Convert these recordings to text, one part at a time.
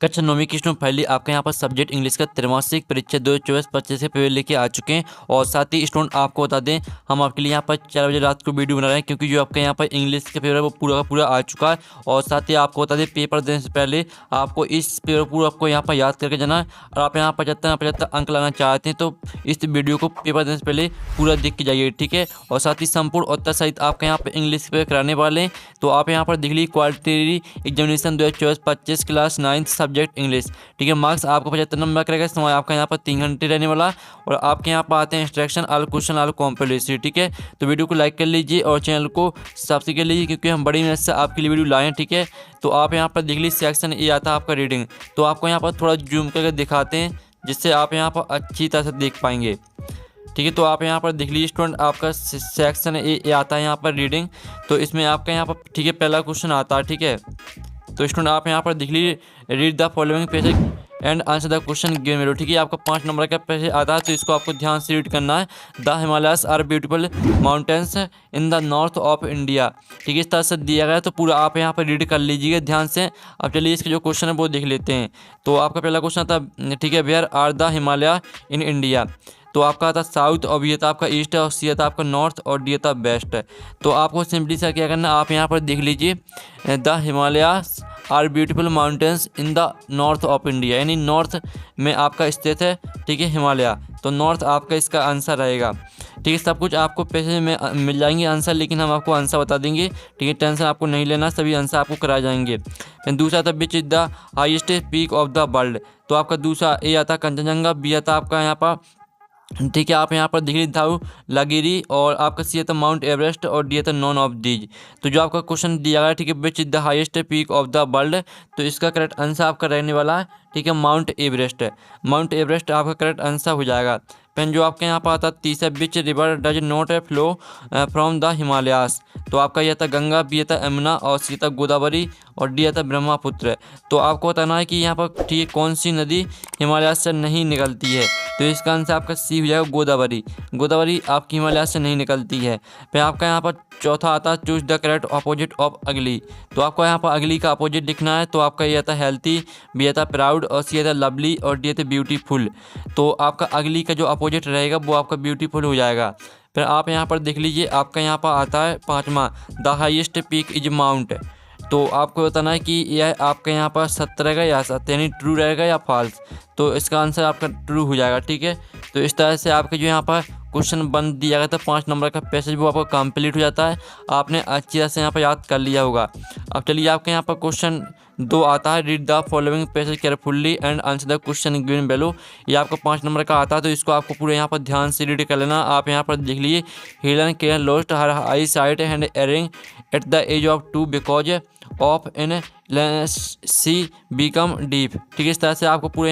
कक्षा नौवीं की स्टूडेंट फाइनली आपके यहाँ पर सब्जेक्ट इंग्लिश का त्रैमासिक परीक्षा 2024-25 के पेपर लेके आ चुके हैं। और साथ ही स्टूडेंट आपको बता दें, हम आपके लिए यहाँ पर 4 बजे रात को वीडियो बना रहे हैं, क्योंकि जो आपके यहाँ पर इंग्लिश का पेपर है वो पूरा का पूरा आ चुका है। और साथ ही आपको बता दें, पेपर देने से पहले आपको इस पेपर पूरा आपको यहाँ पर याद करके जाना है। और आप यहाँ 75 अंक लाना चाहते हैं तो इस वीडियो को पेपर देने से पहले पूरा देख के जाइए, ठीक है। और साथ ही संपूर्ण उत्तर सहित आपके यहाँ पर इंग्लिश पेपर कराने वाले हैं। तो आप यहाँ पर देख लीजिए, quality examination 2024-25 class 9th subject English, ठीक है। मार्क्स आपको 75 नंबर का रहेगा। समय आपका यहाँ पर 3 घंटे रहने वाला। और आपके यहाँ पर आते हैं instruction, all question, all completely, ठीक है। तो वीडियो को लाइक कर लीजिए और चैनल को सब्सक्राइब कर लीजिए, क्योंकि हम बड़ी मेहनत से आपके लिए वीडियो लाए हैं, ठीक है। तो आप यहाँ पर देख लीजिए, सेक्शन ए आता है आपका रीडिंग। तो आपको यहाँ पर थोड़ा जूम करके दिखाते हैं, जिससे आप यहाँ पर अच्छी तरह से देख पाएंगे, ठीक है। तो आप यहाँ पर देख लीजिए स्टूडेंट, आपका सेक्शन ए आता है यहाँ पर रीडिंग। तो इसमें आपका यहाँ पर, ठीक है, पहला क्वेश्चन आता है, ठीक है। तो स्टूडेंट आप यहाँ पर देख लीजिए, read the following passage and answer the question given below, ठीक है। आपका 5 नंबर का पैसेज आता है, तो इसको आपको ध्यान से रीड करना है। The Himalayas are beautiful mountains in the north of India, ठीक है। इस तरह से दिया गया है, तो पूरा आप यहाँ पर रीड कर लीजिएगा ध्यान से। अब चलिए इसके जो क्वेश्चन है वो देख लेते हैं। तो आपका पहला क्वेश्चन आता है, ठीक है, where are the Himalaya in India. तो आपका आता साउथ, और बी आता आपका ईस्ट, और सी आता आपका नॉर्थ, और डी आता वेस्ट। तो आपको सिंपली सा क्या करना है, आप यहाँ पर देख लीजिए, the Himalayas are beautiful mountains in the north of India, यानी नॉर्थ में आपका स्थित है, ठीक है, हिमालय। तो नॉर्थ आपका इसका आंसर रहेगा, ठीक है। सब कुछ आपको पैसे में मिल जाएंगे आंसर, लेकिन हम आपको आंसर बता देंगे, ठीक है। टेंशन आपको नहीं लेना, सभी आंसर आपको कराए जाएंगे। फिर दूसरा था, which is the highest peak of the world. तो आपका दूसरा ए आता कंचनजंगा, बी आता आपका यहाँ पर, ठीक है, आप यहाँ पर देख लीजिए धाउ लागिरी, और आपका सी था माउंट एवरेस्ट, और डी था नॉन ऑफ दीज। तो जो आपका क्वेश्चन दिया गया है, ठीक है, which is the highest peak of the world, तो इसका करेक्ट आंसर आपका रहने वाला है, ठीक है, माउंट एवरेस्ट है। माउंट एवरेस्ट आपका करेक्ट आंसर हो जाएगा। फिर जो आपके यहाँ पर आता तीसरा, which river does not flow from the Himalayas. तो आपका यह था गंगा, बी था यमुना, और सी था गोदावरी, और डी था ब्रह्मपुत्र। तो आपको बताना है कि यहाँ पर, ठीक है, कौन सी नदी हिमालय से नहीं निकलती है। तो इसका आंसर आपका सी हो जाएगा गोदावरी। गोदावरी आपकी हिमालय से नहीं निकलती है। फिर आपका यहाँ पर चौथा आता है, choose the correct opposite of अगली। तो आपको यहाँ पर अगली का अपोजिट लिखना है। तो आपका ये आता हेल्थी, बी आता प्राउड, और सी आता लवली, और डी आता ब्यूटीफुल। तो आपका अगली का जो अपोजिट रहेगा वो आपका ब्यूटीफुल हो जाएगा। फिर आप यहाँ पर देख लीजिए, आपका यहाँ पर आता है पाँचवा, the highest peak is mount. तो आपको बताना है कि यह आपका यहाँ पर सत्य रहेगा या सत्य, यानी ट्रू रहेगा या फॉल्स। तो इसका आंसर आपका ट्रू हो जाएगा, ठीक है। तो इस तरह से आपके जो यहाँ पर क्वेश्चन बन दिया गया था 5 नंबर का पैसेज, वो आपका कंप्लीट हो जाता है। आपने अच्छी तरह से यहाँ पर याद कर लिया होगा। अब चलिए आपके यहाँ पर क्वेश्चन 2 आता है, read the following passage carefully and answer the question given below. ये आपका 5 नंबर का आता है, तो इसको आपको पूरे यहाँ पर ध्यान से रीड कर लेना। आप यहाँ पर देख लीजिए, Helen Keller lost her eyesight and hearing at the age of 2 because of in she become deaf, ठीक है। इस तरह से आपको पूरा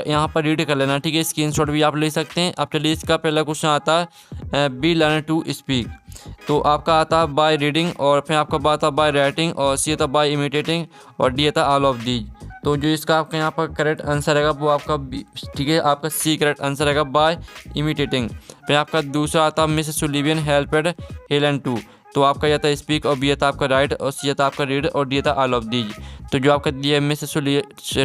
यहाँ पर रीड कर लेना, ठीक है। स्क्रीनशॉट भी आप ले सकते हैं। अब चलिए इसका पहला क्वेश्चन आता है, बी लर्न टू स्पीक। तो आपका आता है बाय रीडिंग, और फिर आपका बात आता बाय राइटिंग, और सी आता बाय इमिटेटिंग, और डी आता ऑल ऑफ दीज। तो जो इसका आपका यहाँ पर करेक्ट आंसर रहेगा वो आपका, ठीक है, आपका सी करेक्ट आंसर रहेगा बाय इमिटेटिंग। फिर आपका दूसरा आता मिस सुलिवियन हेल्पेड हेलन टू। तो आपका यह था स्पीक, और बी था आपका राइट, और सी था आपका रीड, और डी था ऑल ऑफ दीज। तो जो आपका दिया है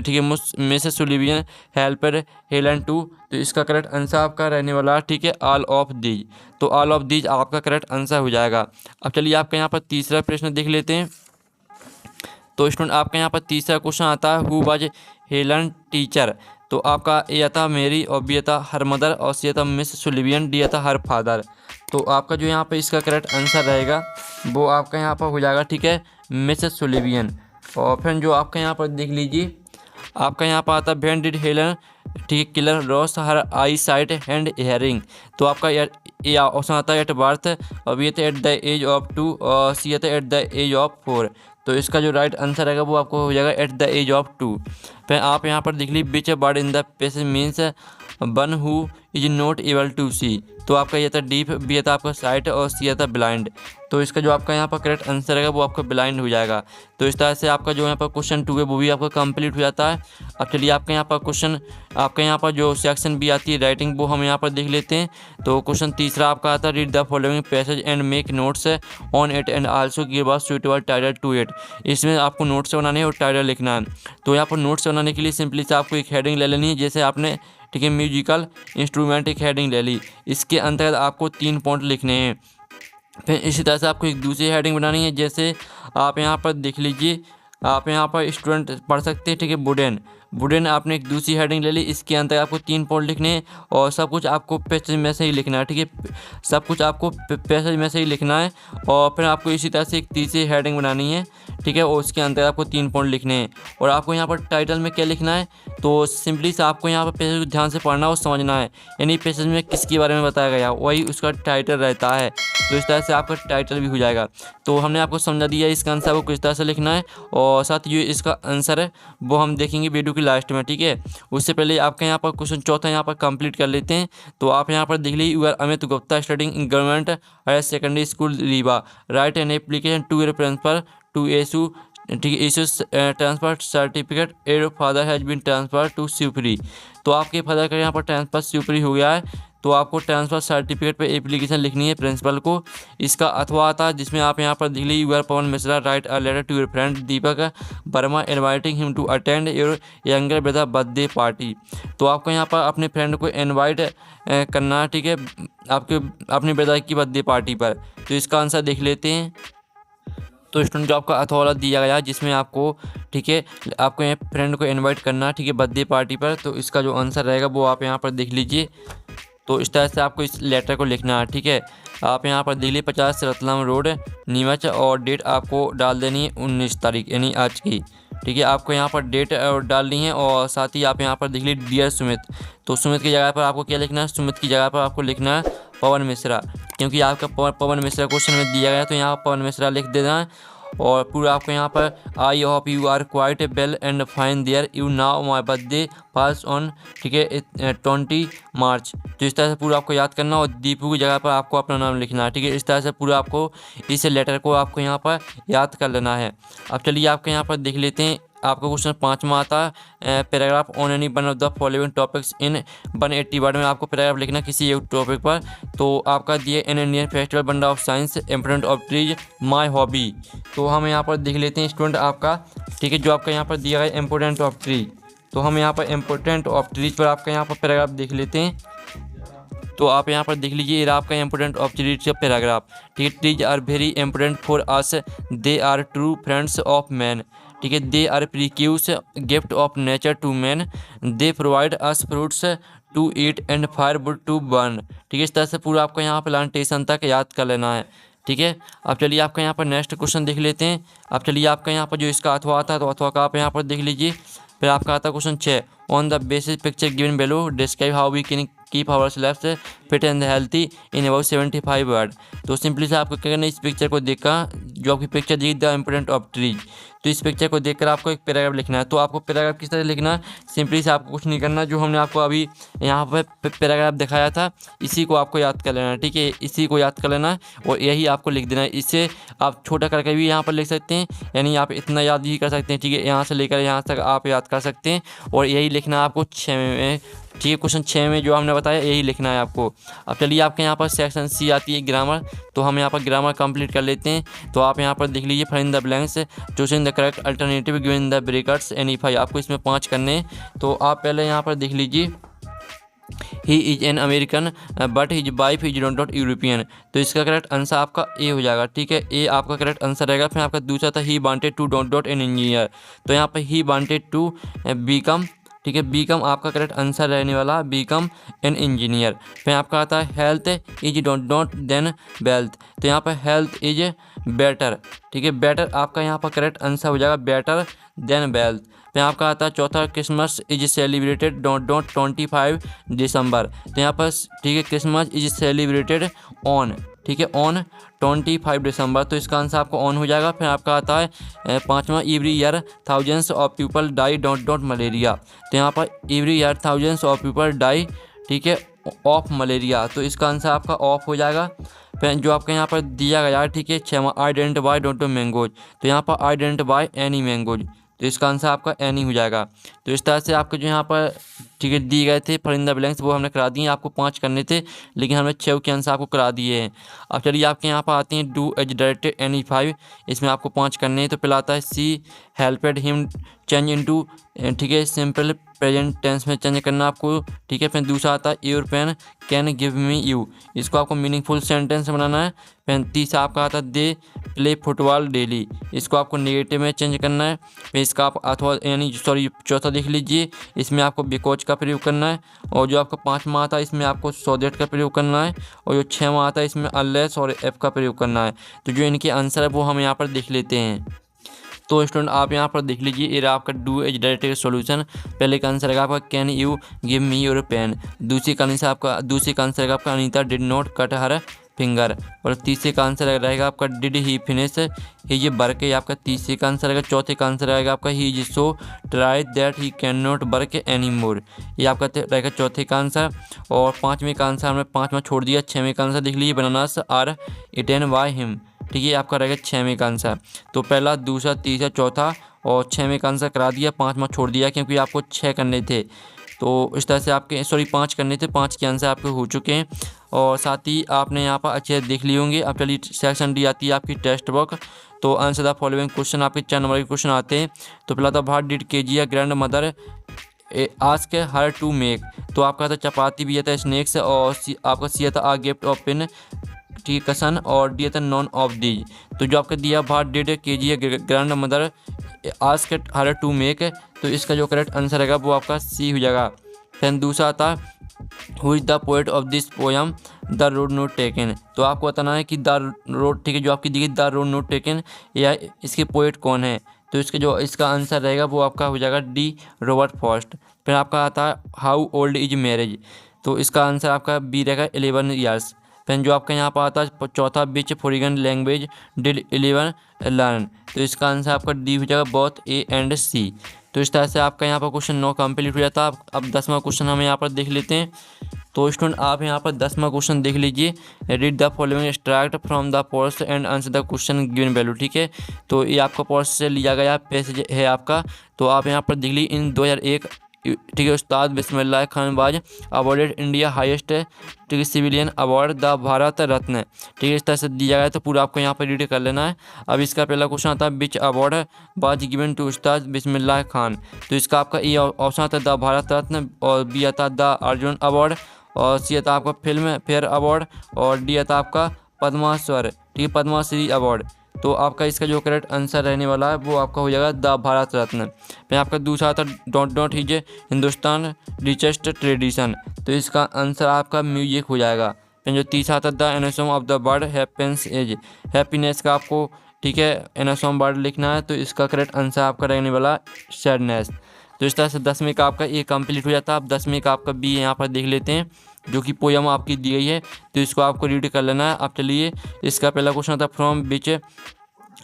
ठीक है, मिस सुलिवियन हेल्पेड हेलन टू, तो इसका करेक्ट आंसर आपका रहने वाला है, ठीक है, ऑल ऑफ दीज। तो ऑल ऑफ दीज आपका करेक्ट आंसर हो जाएगा। अब चलिए आपका यहाँ पर तीसरा प्रश्न देख लेते हैं। तो स्टूडेंट आपका यहाँ पर तीसरा क्वेश्चन आता है, हु वाज हेलन टीचर। तो आपका ए आता मेरी, और बी आता हर मदर, और सी आता मिस सुलिवियन, डी आता हर फादर। तो आपका जो यहाँ पे इसका करेक्ट आंसर रहेगा वो आपका यहाँ पर हो जाएगा, ठीक है, मिस सुलिवियन। और फिर जो आपका यहाँ पर देख लीजिए, आपका यहाँ पर आता है व्हेन डिड हेलन, ठीक है, killer loss her eyesight and hearing. तो आपका ये ऑप्शन आता है एट बर्थ, और बी आता एट द एज ऑफ 2, और सी आता एट द एज ऑफ 4। तो इसका जो राइट आंसर रहेगा वो आपको हो जाएगा एट द एज ऑफ 2। फिर आप यहाँ पर देख लीजिए, which word in the passage means one who is not able to see. तो आपका ये था डीफ, बी था आपका साइट और सी था ब्लाइंड। तो इसका जो आपका यहाँ पर करेक्ट आंसर रहेगा वो आपका ब्लाइंड हो जाएगा। तो इस तरह से आपका जो यहाँ पर क्वेश्चन 2 है वो भी आपका कंप्लीट हो जाता है। अब चलिए आपके यहाँ पर क्वेश्चन, आपके यहाँ पर जो सेक्शन भी आती है राइटिंग, वो हम यहाँ पर देख लेते हैं। तो क्वेश्चन तीसरा आपका आता है read the following passage and make notes on it and also give us suitable title to it. इसमें आपको नोट्स बनाने हैं और टाइटल लिखना है। तो यहाँ पर नोट्स बनाने के लिए सिंपली से आपको एक हेडिंग ले लेनी है, जैसे आपने ठीक है म्यूजिकल इंस्ट्रूमेंट एक हेडिंग ले ली, इसके अंतर्गत आपको 3 पॉइंट लिखने हैं। फिर इसी तरह से आपको एक दूसरी हेडिंग बनानी है, जैसे आप यहाँ पर देख लीजिए, आप यहाँ पर स्टूडेंट पढ़ सकते हैं, ठीक है वुडन, वुडन आपने एक दूसरी हेडिंग ले ली, इसके अंदर आपको 3 पॉइंट लिखने हैं और सब कुछ आपको पैसेज में से ही लिखना है, ठीक है सब कुछ आपको पैसेज में से ही लिखना है। और फिर आपको इसी तरह से एक तीसरी हेडिंग बनानी है, ठीक है, और उसके अंदर आपको 3 पॉइंट लिखने हैं। और आपको यहाँ पर टाइटल में क्या लिखना है, तो सिंपली से आपको यहाँ पर पैसेज को ध्यान से पढ़ना और समझना है, यानी पैसेज में किसके बारे में बताया गया वही उसका टाइटल रहता है। तो इस तरह से आपका टाइटल भी हो जाएगा। तो हमने आपको समझा दिया इसका आंसर आपको किस तरह से लिखना है, और साथ ही इसका आंसर है वो हम देखेंगे वीडियो की लास्ट में, ठीक है। उससे पहले आपके यहाँ पर क्वेश्चन चौथा यहाँ पर कंप्लीट कर लेते हैं। तो आप यहाँ पर देख लीजिए, you are Amit Gupta studying in government higher secondary school Rewa, write an application to your principal to issue, ठीक है, issues transfer certificate your father has been transfer to Shivpuri. तो आपके फादर का यहाँ पर ट्रांसफर शिवपुरी हो गया है, तो आपको ट्रांसफ़र सर्टिफिकेट पे एप्लीकेशन लिखनी है प्रिंसिपल को। इसका अथवा आता है जिसमें आप यहाँ पर Delhi you are Pawan Mishra write a letter to your friend Deepak Verma inviting him to attend your younger brother birthday party. तो आपको यहाँ पर अपने फ्रेंड को इनवाइट करना है, ठीक है, आपके अपने ब्रदर की बर्थडे पार्टी पर। तो इसका आंसर देख लेते हैं। तो स्टूडेंट जो आपका अथवा दिया गया जिसमें आपको, ठीक है, आपको फ्रेंड को इनवाइट करना है, ठीक है, बर्थडे पार्टी पर। तो इसका जो आंसर रहेगा वो आप यहाँ पर देख लीजिए। तो इस तरह से आपको इस लेटर को लिखना है, ठीक है। आप यहाँ पर दिल्ली 50 रतलाम रोड नीमच, और डेट आपको डाल देनी है 19 तारीख यानी आज की, ठीक है। आपको यहाँ पर डेट डालनी है, और साथ ही आप यहाँ पर देख लीजिए डियर सुमित। तो सुमित की जगह पर आपको क्या लिखना है, सुमित की जगह पर आपको लिखना है पवन मिश्रा, क्योंकि आपका पवन मिश्रा क्वेश्चन में दिया गया, तो यहाँ पवन मिश्रा लिख देना है। और पूरा आपको यहाँ पर I hope you are quite well and fine there you know my birthday pass on, ठीक है 20 मार्च। तो इस तरह से पूरा आपको याद करना, और दीपू की जगह पर आपको अपना नाम लिखना है, ठीक है। इस तरह से पूरा आपको इस लेटर को आपको यहाँ पर याद कर लेना है। अब चलिए आपके यहाँ पर देख लेते हैं, आपका क्वेश्चन 5वां आता है paragraph on any one of the following topics in 180 word में आपको पैराग्राफ लिखना किसी एक टॉपिक पर। तो आपका दिए an Indian festival Banda of science important of trees my hobby. तो हम यहाँ पर देख लेते हैं स्टूडेंट आपका, ठीक है, जो आपका यहाँ पर दिया गया इम्पोर्टेंट ऑफ ट्री। तो हम यहाँ पर इम्पोर्टेंट ऑफ ट्रीज पर आपका यहाँ पर पैराग्राफ देख लेते हैं। तो आप यहाँ पर देख लीजिए, ये आपका इम्पोर्टेंट ऑफ ट्रीज का पैराग्राफ, ठीक है। Trees are very important for us, they are true friends of man, ठीक है। They are precious gift of nature to man, they provide us fruits to eat and fire wood to burn, ठीक है। इस तरह से पूरा आपको यहाँ प्लांटेशन तक याद कर लेना है, ठीक है। अब चलिए आपका यहाँ पर नेक्स्ट क्वेश्चन देख लेते हैं। अब चलिए आपका यहाँ पर जो इसका अथवा आता है, तो अथवा का आप यहाँ पर देख लीजिए। फिर आपका आता है question 6, on the basis picture given below describe how we can keep our selfs fit and healthy in about 75 word. तो सिंपली से आपको क्या करना है, इस पिक्चर को देखकर, जो आपकी picture the the important of trees, तो इस पिक्चर को देखकर आपको एक पैराग्राफ लिखना है। तो आपको पैराग्राफ किस तरह लिखना है, सिंपली से आपको कुछ नहीं करना, जो हमने आपको अभी यहाँ पर पैराग्राफ दिखाया था इसी को आपको याद कर लेना है, ठीक है। इसी को याद कर लेना है और यही आपको लिख देना है। इससे आप छोटा करके भी यहाँ पर लिख सकते हैं, यानी आप इतना याद भी कर सकते हैं, ठीक है। यहाँ से लेकर यहाँ तक आप याद कर सकते हैं, और यही लिखना है आपको 6 में, ठीक है। क्वेश्चन 6 में जो हमने बताया यही लिखना है आपको। अब चलिए आपके यहाँ पर सेक्शन सी आती है ग्रामर। तो हम यहाँ पर ग्रामर कंप्लीट कर लेते हैं। तो आप यहाँ पर देख लीजिए, fill in the blanks, choosing the correct alternative given the brackets any 5। आपको इसमें 5 करने हैं। तो आप पहले यहाँ पर देख लीजिए, he is an American but his wife is not European. तो इसका करेक्ट आंसर आपका ए हो जाएगा, ठीक है। ए आपका करेक्ट आंसर रहेगा। फिर आपका दूसरा था he wanted to dot an engineer. तो यहाँ पर ही वांटेड टू बीकम, ठीक है, बीकम आपका करेक्ट आंसर रहने वाला, बीकम एन इंजीनियर। फिर आपका आता है health is not than wealth. तो यहाँ पर हेल्थ इज बेटर, ठीक है, बेटर आपका यहाँ पर करेक्ट आंसर हो जाएगा, बेटर देन वेल्थ। फिर आपका आता है चौथा, क्रिसमस इज सेलिब्रेटेड डॉट 25 दिसंबर। तो यहाँ पर ठीक है, क्रिसमस इज सेलिब्रेटेड ऑन, ठीक है, ऑन 25 दिसंबर, तो इसका आंसर आपको ऑन हो जाएगा। फिर आपका आता है पाँचवा, every year thousands of people die dot dot malaria, तो यहाँ पर every year thousands of people die, ठीक है, ऑफ मलेरिया, तो इसका आंसर आपका ऑफ हो जाएगा। फिर जो आपके यहाँ पर दिया गया है, ठीक है, छठवां, आइडेंटिफाई डॉट मैंगोज, तो यहाँ पर आइडेंटिफाई एनी मैंगोज, तो इसका आंसर आपका एनी हो जाएगा। तो इस तरह से आपके जो यहाँ पर, ठीक है, दिए गए थे फिल इन द ब्लैंक्स, वो हमने करा दिए। आपको 5 करने थे, लेकिन हमने 6 के आंसर आपको करा दिए हैं। अब चलिए आपके यहाँ पर आते हैं डू एज डायरेक्टेड एनी 5, इसमें आपको 5 करने हैं। तो पहला आता है she helped him change into, ठीक है, सिंपल प्रेजेंट टेंस में चेंज करना आपको, ठीक है। फिर दूसरा आता है your pen can give me you, इसको आपको मीनिंगफुल सेंटेंस बनाना है। फिर तीसरा आपका आता है दे प्ले फुटबॉल डेली, इसको आपको नेगेटिव में चेंज करना है। फिर इसका आप अथवा यानी सॉरी चौथा देख लीजिए, इसमें आपको बिकॉज का प्रयोग करना है। और जो आपका 5वां आता है, इसमें आपको सो दैट का प्रयोग करना है। और जो 6वां आता है, इसमें अनलेस और एफ का प्रयोग करना है। तो जो इनके आंसर है वो हम यहाँ पर देख लेते हैं। तो स्टूडेंट आप यहाँ पर देख लीजिए, ये रहा आपका डू एज डायरेक्टेड सॉल्यूशन। पहले का आंसर रहेगा आपका can you give me your pen, दूसरे का आंसर रहेगा आपका Anita did not cut her finger, और तीसरे का आंसर रहेगा आपका did he finish his work, ये आपका तीसरे का आंसर रहेगा। चौथे का आंसर रहेगा आपका he is so try that he can not work any more, ये आपका रहेगा चौथे का आंसर। और 5वें का आंसर हमने 5वां छोड़ दिया। 6वें का आंसर देख लीजिए, bananas are eaten by him, ठीक है, आपका रहेगा 6वें का आंसर। तो पहला, दूसरा, तीसरा, चौथा और 6वें का आंसर करा दिया, 5वां छोड़ दिया क्योंकि आपको 6 करने थे। तो इस तरह से आपके 5 करने थे, 5 के आंसर आपके हो चुके हैं। और साथ ही आपने यहाँ पर अच्छे देख लिए होंगे। अब चलिए सेक्शन डी आती है आपकी टेक्स्ट बुक। तो आंसर द फॉलोइंग क्वेश्चन, आपके 4 नंबर के क्वेश्चन आते हैं। तो पहला था what did Kezia grandmother ask her to make, तो आपका था चपाती भी था स्नैक्स, और आपका सी था आ गिफ्ट ऑफ पिन, ठीक है, कसन, और डी था नॉन ऑफ दीज। तो जो आपका दिया what did Kezia grandmother ask her to make, तो इसका जो करेक्ट आंसर रहेगा वो आपका सी हो जाएगा। फिर दूसरा था who is the poet of this poem the road not taken, तो आपको बताना है कि द रोड, ठीक है, जो आपकी दी गई द रोड नोट टेकन, या इसके पोएट कौन है। तो इसका आंसर रहेगा वो आपका हो जाएगा डी रॉबर्ट फॉस्ट। फिर आपका आता है हाउ ओल्ड इज मैरिज, तो इसका आंसर आपका बी रहेगा 11 ईयर्स। फिर जो आपका यहाँ पर आता है चौथा, विच फॉरेन लैंग्वेज डिड 11 लर्न, तो इसका आंसर आपका डी हो जाएगा बोथ ए एंड सी। तो इस तरह से आपका यहाँ पर क्वेश्चन 9 कंप्लीट हो जाता है। अब 10वां क्वेश्चन हम यहाँ पर देख लेते हैं। तो स्टूडेंट आप यहाँ पर 10वां क्वेश्चन देख लीजिए, read the following extract from the pores and answer the question given value, ठीक है। तो ये आपका पोर्स से लिया गया पैसेज है आपका। तो आप यहाँ पर देख लीजिए, इन 2001, ठीक है, उस्ताद बिस्मिल्लाह खान बाज अवॉर्डेड इंडिया हाईएस्ट, ठीक है, civilian award the Bharat Ratna, ठीक है, इस तरह से दिया गया। तो पूरा आपको यहाँ पर रीड कर लेना है। अब इसका पहला क्वेश्चन आता है विच अवार्ड बाज गिवन टू उस्ताद बिस्मिल्लाह खान, तो इसका आपका ए ऑप्शन आता है द भारत रत्न, और बी आता है द अर्जुन अवार्ड, और सी आता आपका फिल्म फेयर अवार्ड, और डी आता आपका पद्माश्वर, ठीक है, पद्माश्री अवार्ड। तो आपका इसका जो करेक्ट आंसर रहने वाला है वो आपका हो जाएगा द भारत रत्न। फिर आपका दूसरा आता dot dot his Hindustan richest tradition, तो इसका आंसर आपका म्यूजिक हो जाएगा। फिर जो तीसरा आता the antonym of the word happiness as, happiness का आपको, ठीक है, एनासोम वर्ड लिखना है। तो इसका करेक्ट आंसर आपका रहने वाला सैडनेस। तो इस तरह से 10वें का आपका ए कंप्लीट हो जाता है। अब 10वें का आपका बी यहाँ पर देख लेते हैं, जो कि पोयम आपकी दी गई है, तो इसको आपको रीड कर लेना है। अब चलिए इसका पहला क्वेश्चन था from which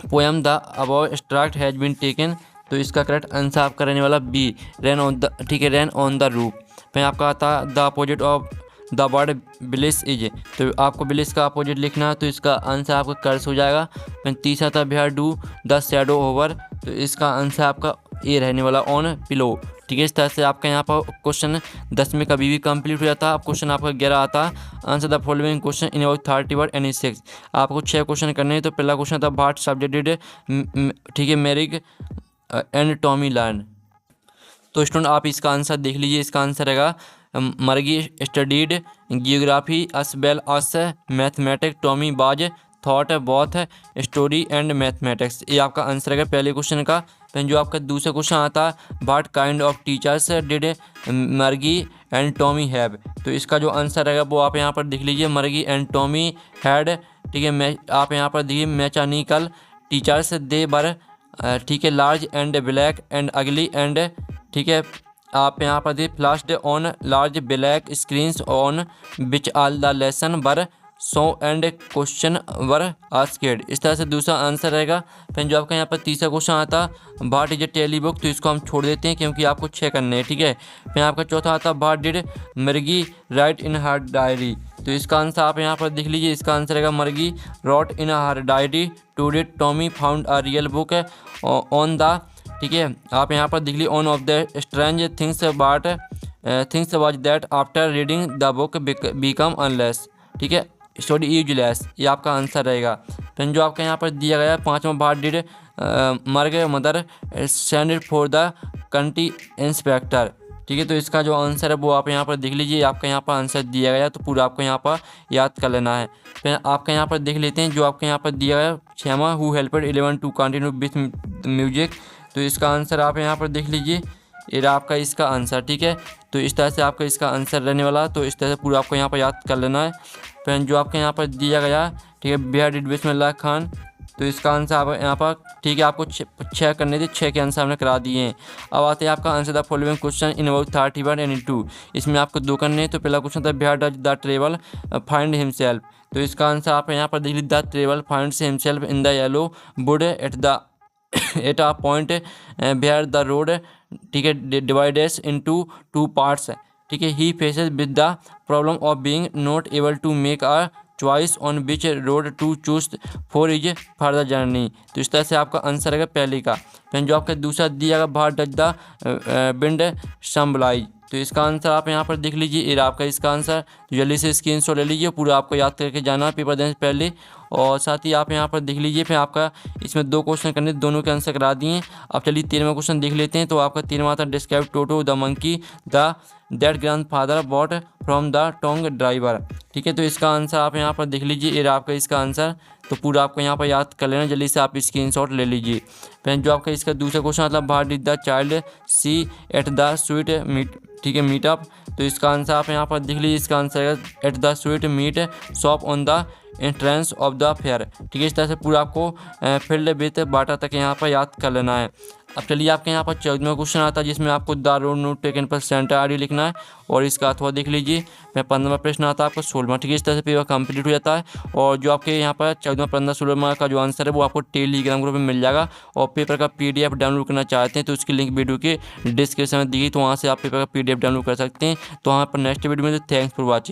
poem the above extract has been taken, तो इसका करेक्ट आंसर आपका रहने वाला बी रैन ऑन द, ठीक है, रैन ऑन द रूफ। फिर आपका आता the opposite of the word bliss is, तो आपको ब्लिस का अपोजिट लिखना है। तो इसका आंसर आपका कर्स हो जाएगा। फिर तीसरा था where do the shadow over, तो इसका आंसर आपका ए रहने वाला ऑन पिलो, ठीक है। इस तरह से आपका यहाँ पर क्वेश्चन 10वें का भी कंप्लीट हो जाता है। अब क्वेश्चन आपका 11 आता है answer the following question in about 30 word any 6, आपको 6 क्वेश्चन करने हैं। तो पहला क्वेश्चन था व्हाट सब्जेक्ट डिड, ठीक है, मैरिग एंड टॉमी लर्न, तो स्टूडेंट आप इसका आंसर देख लीजिए। इसका आंसर रहेगा मर्गी स्टडीड जियोग्राफी अस वेल अस मैथमेटिक्स, टॉमी बाज thought both story and mathematics, ये आपका आंसर रहेगा पहले क्वेश्चन का। फिर जो आपका दूसरा क्वेश्चन आता है what kind of teachers did Margie and Tommy have, तो इसका जो आंसर रहेगा वो आप यहाँ पर देख लीजिए, मर्गी एंड टॉमी हैड, ठीक है, आप यहाँ पर देखिए मैकेनिकल टीचर्स दे बर, ठीक है, large and black and ugly and, ठीक है, आप यहाँ पर देखिए flashed on large black screens on which all the lesson were shown and question were asked. इस तरह से दूसरा आंसर रहेगा। फिर जो आपका यहाँ पर तीसरा क्वेश्चन आता what is a telly book, तो इसको हम छोड़ देते हैं क्योंकि आपको 6 करने हैं, ठीक है। फिर आपका चौथा आता what did Margie write in her diary, तो इसका आंसर आप यहाँ पर देख लीजिए। इसका आंसर रहेगा Margie wrote in her diary today Tommy found a real book on the, ठीक है। आप यहाँ पर देख लीजिए on of the strange things was that after reading the book become unless, ठीक है, सॉरी यूजलेस, ये आपका आंसर रहेगा। फिर जो आपका यहाँ पर दिया गया है पाँचवा what did Margie mother send for the country inspector, ठीक है। तो इसका जो आंसर है वो आप यहाँ पर देख लीजिए। आपका यहाँ पर आंसर दिया गया तो पूरा आपको यहाँ पर याद कर लेना है। फिर आपका यहाँ पर देख लेते हैं जो आपका यहाँ पर दिया गया छमा who helped 11 to continue with music, तो इसका आंसर आप यहाँ पर देख लीजिए। ये आपका इसका आंसर, ठीक है। तो इस तरह से आपका इसका आंसर रहने वाला, तो इस तरह से पूरा आपको यहाँ पर याद कर लेना है। फिर जो आपके यहाँ पर दिया गया, ठीक है, वेयर डिड बिस्मिल्लाह खान, तो इसका आंसर आप यहाँ पर, ठीक है, आपको 6 करने थे, 6 के आंसर हमने करा दिए हैं। अब आते हैं आपका answer the following question in about 31 and 2, इसमें आपको 2 करने हैं। तो पहला क्वेश्चन था where does the travel find himself, तो इसका आंसर आप यहाँ पर देख लीजिए the travel finds himself in the yellow wood at a point where the road, ठीक है, डिवाइडेड्स इनटू 2 पार्ट्स, ठीक है। He faces with the problem of being not able to make a choice on which road to choose for his further journey, तो इस तरह से आपका answer है पहले का। फिर जो आपका दूसरा दिया गया बाहर डज द विंड संभलाई, तो इसका आंसर आप यहाँ पर देख लीजिए। ये आपका इसका आंसर, तो जल्दी से स्क्रीनशॉट ले लीजिए, पूरा आपको याद करके जाना पेपर देने से पहले। और साथ ही आप यहाँ पर देख लीजिए। फिर आपका इसमें 2 क्वेश्चन करने, दोनों के आंसर करा दिए। अब चलिए 13वां क्वेश्चन देख लेते हैं। तो आपका 13वां था describe Toto the monkey the that grandfather bought from the tonga driver, ठीक है। तो इसका आंसर आप यहाँ पर देख लीजिए। ये आपका इसका आंसर, तो पूरा आपको यहाँ पर याद कर लेना, जल्दी से आप स्क्रीनशॉट ले लीजिए। फिर जो आपका इसका दूसरा क्वेश्चन मतलब what did the child see at the sweetmeat, ठीक है, मीटअप, तो इसका आंसर आप यहाँ पर देख लीजिए। इसका आंसर है eight the sweet meat shop on the entrance of the fair, ठीक है। इस तरह से पूरा आपको फील्ड विथ बाटा तक यहाँ पर याद कर लेना है। अब चलिए आपके यहाँ पर 14वां क्वेश्चन आता है जिसमें आपको द रोड नोट टेकन पर सेंटर आईडी लिखना है और इसका अथवा देख लीजिए। फिर 15वां प्रश्न आता है आपका 16वां, ठीक है। इस तरह से पेपर कंप्लीट हो जाता है। और जो आपके यहाँ पर 14वां 15 16वां का जो आंसर है वो आपको टेलीग्राम ग्रुप में मिल जाएगा। और पेपर का PDF डाउनलोड करना चाहते हैं तो उसकी लिंक वीडियो के डिस्क्रिप्शन में दी गई, तो वहाँ से आप पेपर का PDF डाउनलोड कर सकते हैं। तो वहाँ पर नेक्स्ट वीडियो में थैंक्स फॉर वॉचिंग।